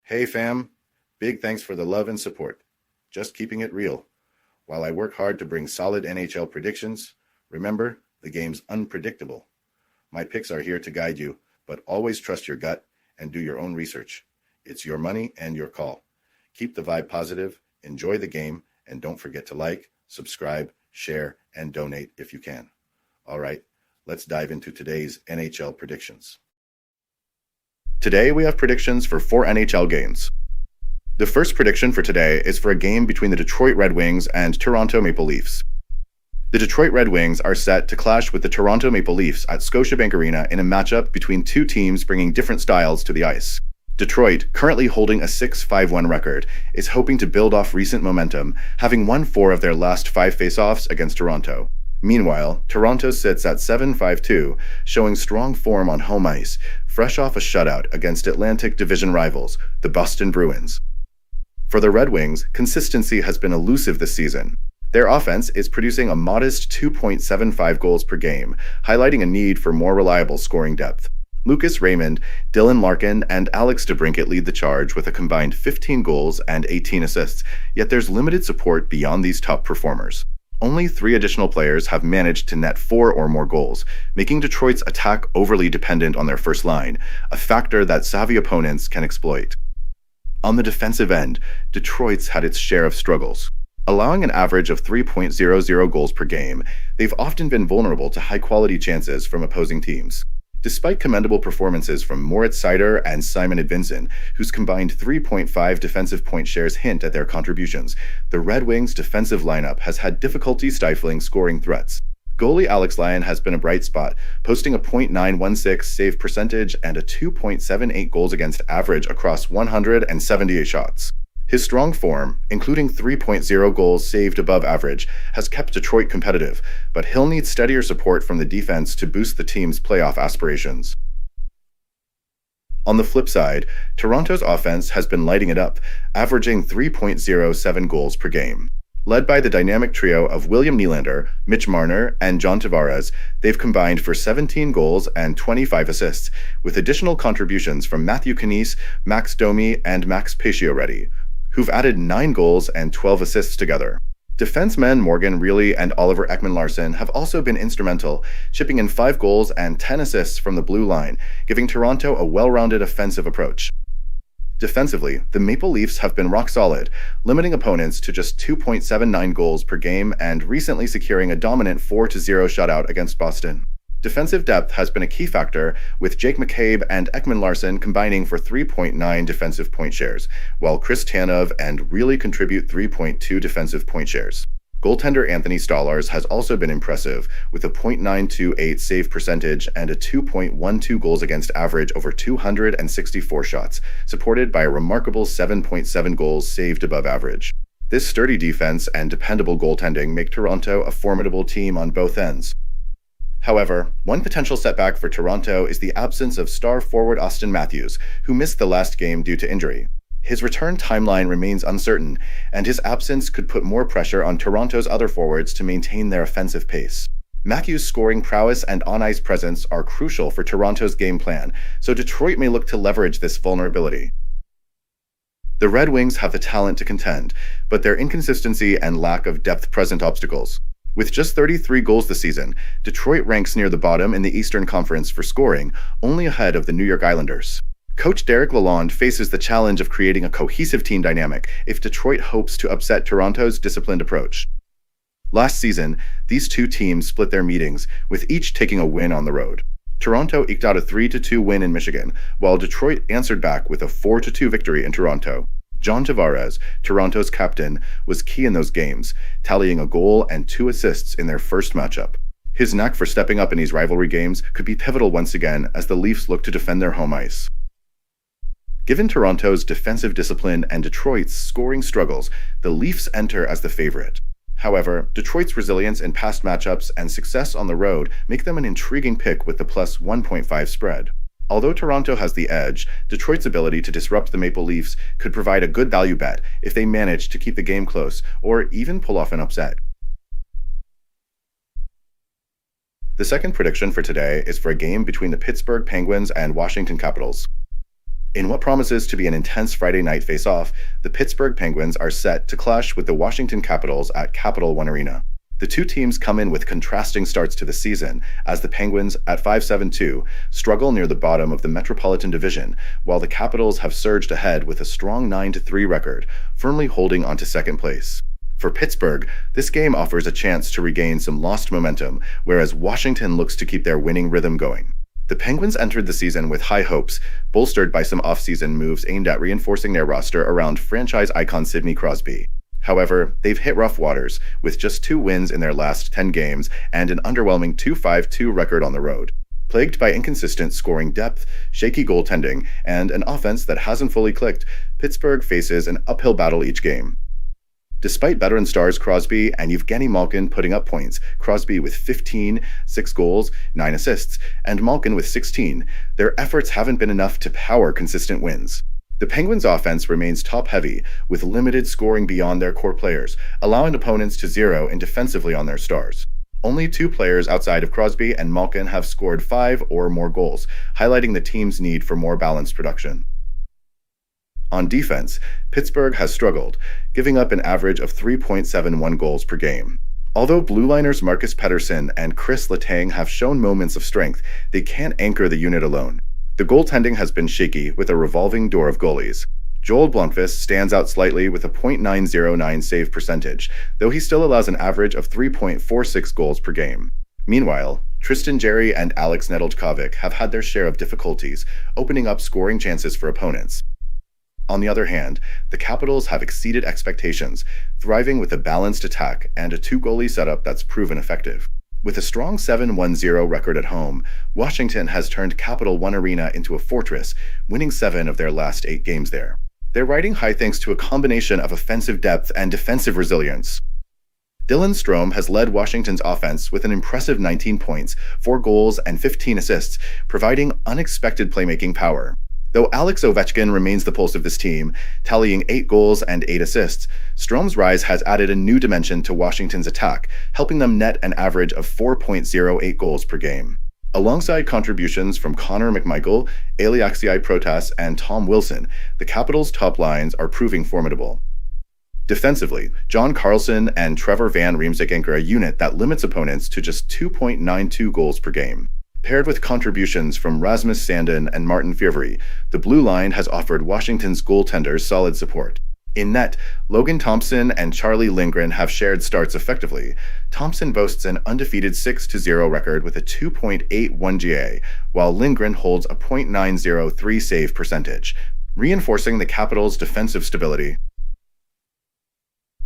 Hey fam, big thanks for the love and support. Just keeping it real. While I work hard to bring solid NHL predictions, remember, the game's unpredictable. My picks are here to guide you, but always trust your gut and do your own research. It's your money and your call. Keep the vibe positive, enjoy the game, and don't forget to like, subscribe, share, and donate if you can. All right, let's dive into today's NHL predictions. Today we have predictions for 4 NHL games. The first prediction for today is for a game between the Detroit Red Wings and Toronto Maple Leafs. The Detroit Red Wings are set to clash with the Toronto Maple Leafs at Scotiabank Arena in a matchup between two teams bringing different styles to the ice. Detroit, currently holding a 6-5-1 record, is hoping to build off recent momentum, having won 4 of their last 5 faceoffs against Toronto. Meanwhile, Toronto sits at 7-5-2, showing strong form on home ice, fresh off a shutout against Atlantic Division rivals, the Boston Bruins. For the Red Wings, consistency has been elusive this season. Their offense is producing a modest 2.75 goals per game, highlighting a need for more reliable scoring depth. Lucas Raymond, Dylan Larkin, and Alex DeBrincat lead the charge with a combined 15 goals and 18 assists, yet there's limited support beyond these top performers. Only 3 additional players have managed to net 4 or more goals, making Detroit's attack overly dependent on their first line, a factor that savvy opponents can exploit. On the defensive end, Detroit's had its share of struggles. Allowing an average of 3.00 goals per game, they've often been vulnerable to high-quality chances from opposing teams. Despite commendable performances from Moritz Seider and Simon Edvinsson, whose combined 3.5 defensive point shares hint at their contributions, the Red Wings' defensive lineup has had difficulty stifling scoring threats. Goalie Alex Lyon has been a bright spot, posting a .916 save percentage and a 2.78 goals against average across 178 shots. His strong form, including 3.0 goals saved above average, has kept Detroit competitive, but he'll need steadier support from the defense to boost the team's playoff aspirations. On the flip side, Toronto's offense has been lighting it up, averaging 3.07 goals per game. Led by the dynamic trio of William Nylander, Mitch Marner, and John Tavares, they've combined for 17 goals and 25 assists, with additional contributions from Matthew Knies, Max Domi, and Max Pacioretty, who've added 9 goals and 12 assists together. Defensemen Morgan Rielly and Oliver Ekman-Larsson have also been instrumental, chipping in 5 goals and 10 assists from the blue line, giving Toronto a well-rounded offensive approach. Defensively, the Maple Leafs have been rock solid, limiting opponents to just 2.79 goals per game and recently securing a dominant 4-0 shutout against Boston. Defensive depth has been a key factor, with Jake McCabe and Ekman-Larsson combining for 3.9 defensive point shares, while Chris Tanev and Rielly contribute 3.2 defensive point shares. Goaltender Anthony Stolarz has also been impressive, with a .928 save percentage and a 2.12 goals against average over 264 shots, supported by a remarkable 7.7 goals saved above average. This sturdy defense and dependable goaltending make Toronto a formidable team on both ends. However, one potential setback for Toronto is the absence of star forward Austin Matthews, who missed the last game due to injury. His return timeline remains uncertain, and his absence could put more pressure on Toronto's other forwards to maintain their offensive pace. Matthews' scoring prowess and on-ice presence are crucial for Toronto's game plan, so Detroit may look to leverage this vulnerability. The Red Wings have the talent to contend, but their inconsistency and lack of depth present obstacles. With just 33 goals this season, Detroit ranks near the bottom in the Eastern Conference for scoring, only ahead of the New York Islanders. Coach Derek Lalonde faces the challenge of creating a cohesive team dynamic if Detroit hopes to upset Toronto's disciplined approach. Last season, these two teams split their meetings, with each taking a win on the road. Toronto eked out a 3-2 win in Michigan, while Detroit answered back with a 4-2 victory in Toronto. John Tavares, Toronto's captain, was key in those games, tallying a goal and 2 assists in their first matchup. His knack for stepping up in these rivalry games could be pivotal once again as the Leafs look to defend their home ice. Given Toronto's defensive discipline and Detroit's scoring struggles, the Leafs enter as the favorite. However, Detroit's resilience in past matchups and success on the road make them an intriguing pick with the plus 1.5 spread. Although Toronto has the edge, Detroit's ability to disrupt the Maple Leafs could provide a good value bet if they manage to keep the game close or even pull off an upset. The second prediction for today is for a game between the Pittsburgh Penguins and Washington Capitals. In what promises to be an intense Friday night face-off, the Pittsburgh Penguins are set to clash with the Washington Capitals at Capital One Arena. The two teams come in with contrasting starts to the season, as the Penguins, at 5-7-2, struggle near the bottom of the Metropolitan Division, while the Capitals have surged ahead with a strong 9-3 record, firmly holding onto second place. For Pittsburgh, this game offers a chance to regain some lost momentum, whereas Washington looks to keep their winning rhythm going. The Penguins entered the season with high hopes, bolstered by some offseason moves aimed at reinforcing their roster around franchise icon Sidney Crosby. However, they've hit rough waters, with just 2 wins in their last 10 games and an underwhelming 2-5-2 record on the road. Plagued by inconsistent scoring depth, shaky goaltending, and an offense that hasn't fully clicked, Pittsburgh faces an uphill battle each game. Despite veteran stars Crosby and Evgeny Malkin putting up points, Crosby with 15, 6 goals, 9 assists, and Malkin with 16, their efforts haven't been enough to power consistent wins. The Penguins' offense remains top-heavy, with limited scoring beyond their core players, allowing opponents to zero in defensively on their stars. Only 2 players outside of Crosby and Malkin have scored 5 or more goals, highlighting the team's need for more balanced production. On defense, Pittsburgh has struggled, giving up an average of 3.71 goals per game. Although blue liners Marcus Pettersson and Chris Letang have shown moments of strength, they can't anchor the unit alone. The goaltending has been shaky with a revolving door of goalies. Joel Blomqvist stands out slightly with a .909 save percentage, though he still allows an average of 3.46 goals per game. Meanwhile, Tristan Jarry and Alex Nedeljkovic have had their share of difficulties, opening up scoring chances for opponents. On the other hand, the Capitals have exceeded expectations, thriving with a balanced attack and a 2-goalie setup that's proven effective. With a strong 7-1-0 record at home, Washington has turned Capital One Arena into a fortress, winning 7 of their last 8 games there. They're riding high thanks to a combination of offensive depth and defensive resilience. Dylan Strome has led Washington's offense with an impressive 19 points, 4 goals, and 15 assists, providing unexpected playmaking power. Though Alex Ovechkin remains the pulse of this team, tallying 8 goals and 8 assists, Strome's rise has added a new dimension to Washington's attack, helping them net an average of 4.08 goals per game. Alongside contributions from Connor McMichael, Eliaksei Protas, and Tom Wilson, the Capitals' top lines are proving formidable. Defensively, John Carlson and Trevor Van Riemsdyk anchor a unit that limits opponents to just 2.92 goals per game. Paired with contributions from Rasmus Sandin and Martin Fiervary, the blue line has offered Washington's goaltenders solid support. In net, Logan Thompson and Charlie Lindgren have shared starts effectively. Thompson boasts an undefeated 6-0 record with a 2.81 GA, while Lindgren holds a .903 save percentage, reinforcing the Capitals' defensive stability.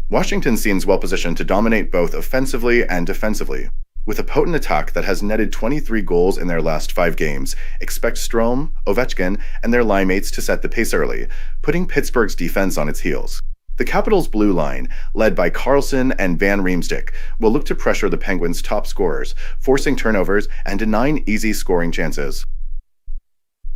Washington seems well positioned to dominate both offensively and defensively. With a potent attack that has netted 23 goals in their last 5 games, expect Strome, Ovechkin, and their line-mates to set the pace early, putting Pittsburgh's defense on its heels. The Capitals' blue line, led by Carlson and Van Riemsdyk, will look to pressure the Penguins' top scorers, forcing turnovers and denying easy scoring chances.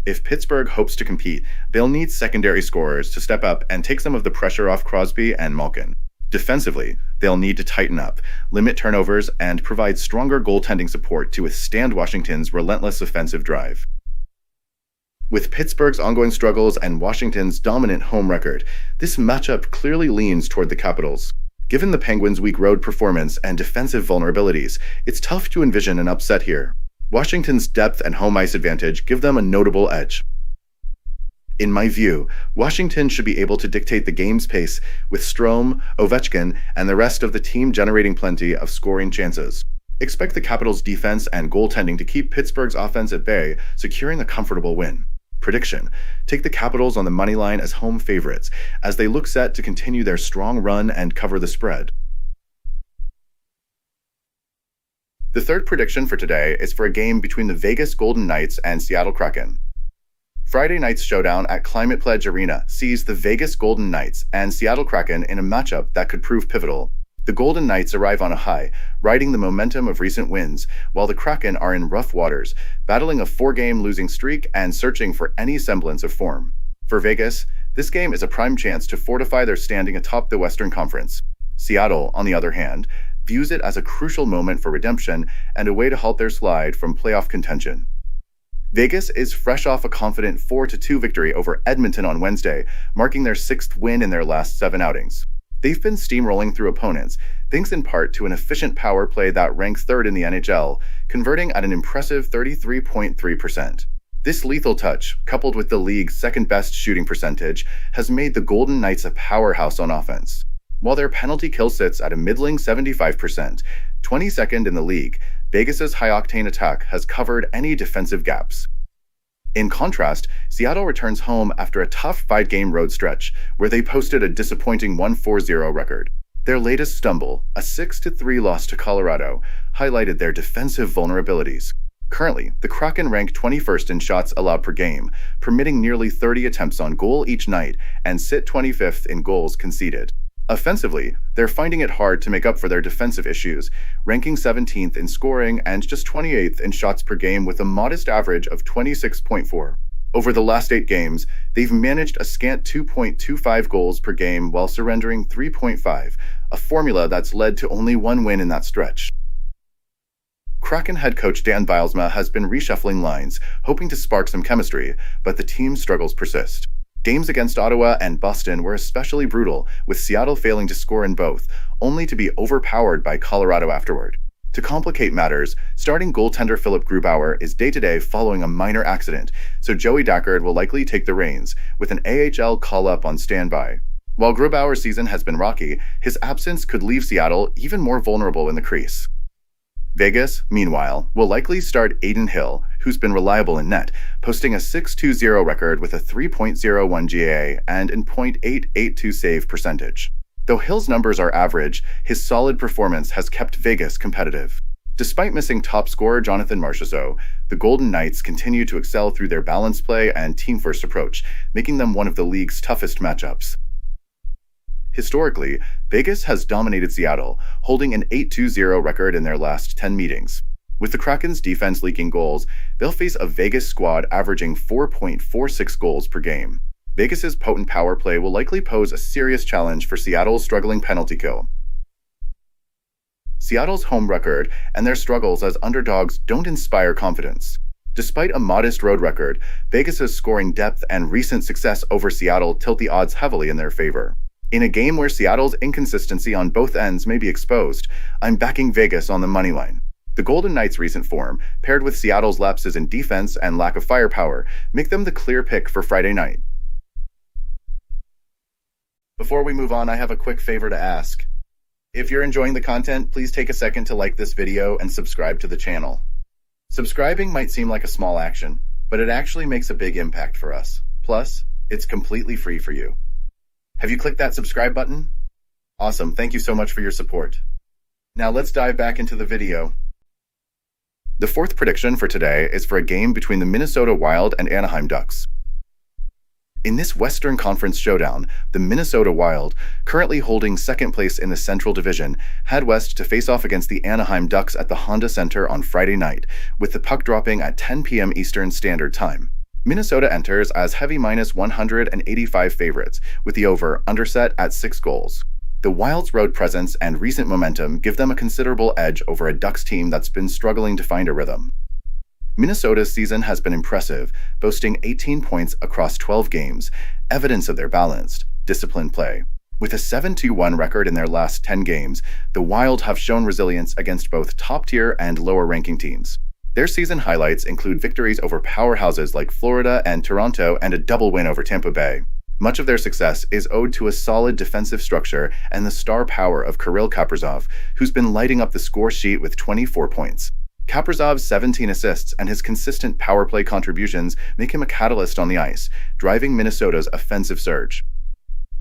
If Pittsburgh hopes to compete, they'll need secondary scorers to step up and take some of the pressure off Crosby and Malkin. Defensively, they'll need to tighten up, limit turnovers, and provide stronger goaltending support to withstand Washington's relentless offensive drive. With Pittsburgh's ongoing struggles and Washington's dominant home record, this matchup clearly leans toward the Capitals. Given the Penguins' weak road performance and defensive vulnerabilities, it's tough to envision an upset here. Washington's depth and home ice advantage give them a notable edge. In my view, Washington should be able to dictate the game's pace, with Strome, Ovechkin, and the rest of the team generating plenty of scoring chances. Expect the Capitals' defense and goaltending to keep Pittsburgh's offense at bay, securing a comfortable win. Prediction: take the Capitals on the money line as home favorites, as they look set to continue their strong run and cover the spread. The third prediction for today is for a game between the Vegas Golden Knights and Seattle Kraken. Friday night's showdown at Climate Pledge Arena sees the Vegas Golden Knights and Seattle Kraken in a matchup that could prove pivotal. The Golden Knights arrive on a high, riding the momentum of recent wins, while the Kraken are in rough waters, battling a 4-game losing streak and searching for any semblance of form. For Vegas, this game is a prime chance to fortify their standing atop the Western Conference. Seattle, on the other hand, views it as a crucial moment for redemption and a way to halt their slide from playoff contention. Vegas is fresh off a confident 4-2 victory over Edmonton on Wednesday, marking their sixth win in their last 7 outings. They've been steamrolling through opponents, thanks in part to an efficient power play that ranks third in the NHL, converting at an impressive 33.3%. This lethal touch, coupled with the league's second-best shooting percentage, has made the Golden Knights a powerhouse on offense. While their penalty kill sits at a middling 75%, 22nd in the league, Vegas's high-octane attack has covered any defensive gaps. In contrast, Seattle returns home after a tough 5-game road stretch, where they posted a disappointing 1-4-0 record. Their latest stumble, a 6-3 loss to Colorado, highlighted their defensive vulnerabilities. Currently, the Kraken rank 21st in shots allowed per game, permitting nearly 30 attempts on goal each night, and sit 25th in goals conceded. Offensively, they're finding it hard to make up for their defensive issues, ranking 17th in scoring and just 28th in shots per game with a modest average of 26.4. Over the last 8 games, they've managed a scant 2.25 goals per game while surrendering 3.5, a formula that's led to only 1 win in that stretch. Kraken head coach Dan Bylsma has been reshuffling lines, hoping to spark some chemistry, but the team's struggles persist. Games against Ottawa and Boston were especially brutal, with Seattle failing to score in both, only to be overpowered by Colorado afterward. To complicate matters, starting goaltender Philip Grubauer is day-to-day following a minor accident, so Joey Dackard will likely take the reins, with an AHL call-up on standby. While Grubauer's season has been rocky, his absence could leave Seattle even more vulnerable in the crease. Vegas, meanwhile, will likely start Adin Hill, who's been reliable in net, posting a 6-2-0 record with a 3.01 GAA and an .882 save percentage. Though Hill's numbers are average, his solid performance has kept Vegas competitive. Despite missing top scorer Jonathan Marchessault, the Golden Knights continue to excel through their balanced play and team-first approach, making them one of the league's toughest matchups. Historically, Vegas has dominated Seattle, holding an 8-2-0 record in their last 10 meetings. With the Kraken's defense leaking goals, they'll face a Vegas squad averaging 4.46 goals per game. Vegas's potent power play will likely pose a serious challenge for Seattle's struggling penalty kill. Seattle's home record and their struggles as underdogs don't inspire confidence. Despite a modest road record, Vegas's scoring depth and recent success over Seattle tilt the odds heavily in their favor. In a game where Seattle's inconsistency on both ends may be exposed, I'm backing Vegas on the money line. The Golden Knights' recent form, paired with Seattle's lapses in defense and lack of firepower, make them the clear pick for Friday night. Before we move on, I have a quick favor to ask. If you're enjoying the content, please take a second to like this video and subscribe to the channel. Subscribing might seem like a small action, but it actually makes a big impact for us. Plus, it's completely free for you. Have you clicked that subscribe button? Awesome, thank you so much for your support. Now let's dive back into the video. The fourth prediction for today is for a game between the Minnesota Wild and Anaheim Ducks. In this Western Conference showdown, the Minnesota Wild, currently holding second place in the Central Division, head west to face off against the Anaheim Ducks at the Honda Center on Friday night, with the puck dropping at 10 p.m. Eastern Standard Time. Minnesota enters as heavy minus 185 favorites, with the over/under set at 6 goals. The Wild's road presence and recent momentum give them a considerable edge over a Ducks team that's been struggling to find a rhythm. Minnesota's season has been impressive, boasting 18 points across 12 games, evidence of their balanced, disciplined play. With a 7-1 record in their last 10 games, the Wild have shown resilience against both top-tier and lower-ranking teams. Their season highlights include victories over powerhouses like Florida and Toronto and a double win over Tampa Bay. Much of their success is owed to a solid defensive structure and the star power of Kirill Kaprizov, who's been lighting up the score sheet with 24 points. Kaprizov's 17 assists and his consistent power play contributions make him a catalyst on the ice, driving Minnesota's offensive surge.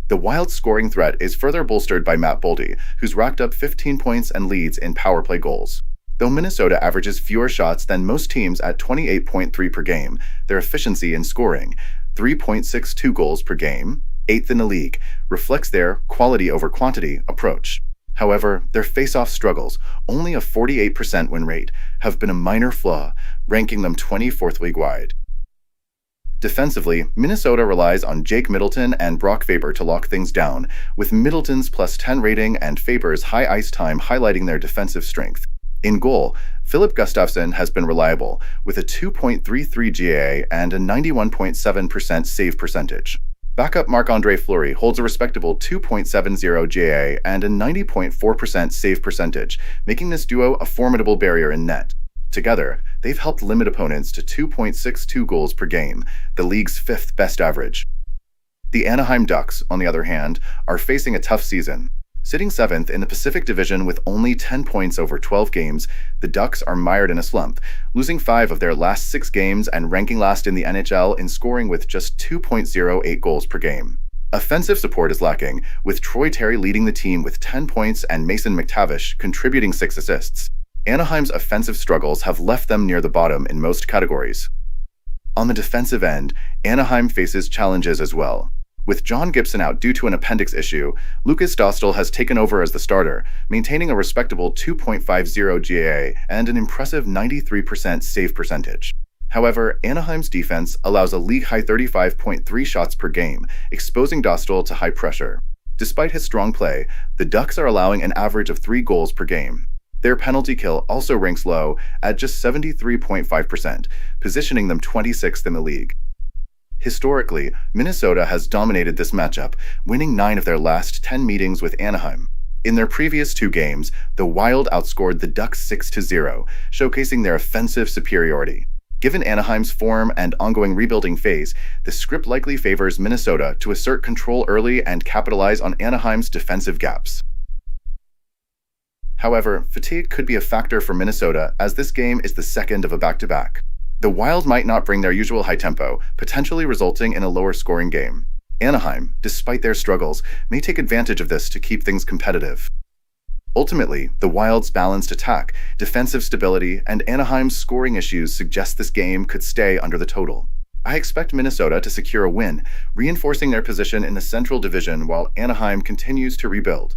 The Wild's scoring threat is further bolstered by Matt Boldy, who's racked up 15 points and leads in power play goals. Though Minnesota averages fewer shots than most teams at 28.3 per game, their efficiency in scoring, 3.62 goals per game, 8th in the league, reflects their quality over quantity approach. However, their face-off struggles, only a 48% win rate, have been a minor flaw, ranking them 24th league-wide. Defensively, Minnesota relies on Jake Middleton and Brock Faber to lock things down, with Middleton's +10 rating and Faber's high ice time highlighting their defensive strength. In goal, Philip Gustafsson has been reliable, with a 2.33 GA and a 91.7% save percentage. Backup Marc-Andre Fleury holds a respectable 2.70 GA and a 90.4% save percentage, making this duo a formidable barrier in net. Together, they've helped limit opponents to 2.62 goals per game, the league's fifth best average. The Anaheim Ducks, on the other hand, are facing a tough season. Sitting seventh in the Pacific Division with only 10 points over 12 games, the Ducks are mired in a slump, losing 5 of their last 6 games and ranking last in the NHL in scoring with just 2.08 goals per game. Offensive support is lacking, with Troy Terry leading the team with 10 points and Mason McTavish contributing 6 assists. Anaheim's offensive struggles have left them near the bottom in most categories. On the defensive end, Anaheim faces challenges as well. With John Gibson out due to an appendix issue, Lukas Dostal has taken over as the starter, maintaining a respectable 2.50 GA and an impressive 93% save percentage. However, Anaheim's defense allows a league-high 35.3 shots per game, exposing Dostal to high pressure. Despite his strong play, the Ducks are allowing an average of 3 goals per game. Their penalty kill also ranks low at just 73.5%, positioning them 26th in the league. Historically, Minnesota has dominated this matchup, winning 9 of their last 10 meetings with Anaheim. In their previous 2 games, the Wild outscored the Ducks 6-0, showcasing their offensive superiority. Given Anaheim's form and ongoing rebuilding phase, the script likely favors Minnesota to assert control early and capitalize on Anaheim's defensive gaps. However, fatigue could be a factor for Minnesota as this game is the second of a back-to-back. The Wild might not bring their usual high tempo, potentially resulting in a lower scoring game. Anaheim, despite their struggles, may take advantage of this to keep things competitive. Ultimately, the Wild's balanced attack, defensive stability, and Anaheim's scoring issues suggest this game could stay under the total. I expect Minnesota to secure a win, reinforcing their position in the Central Division while Anaheim continues to rebuild.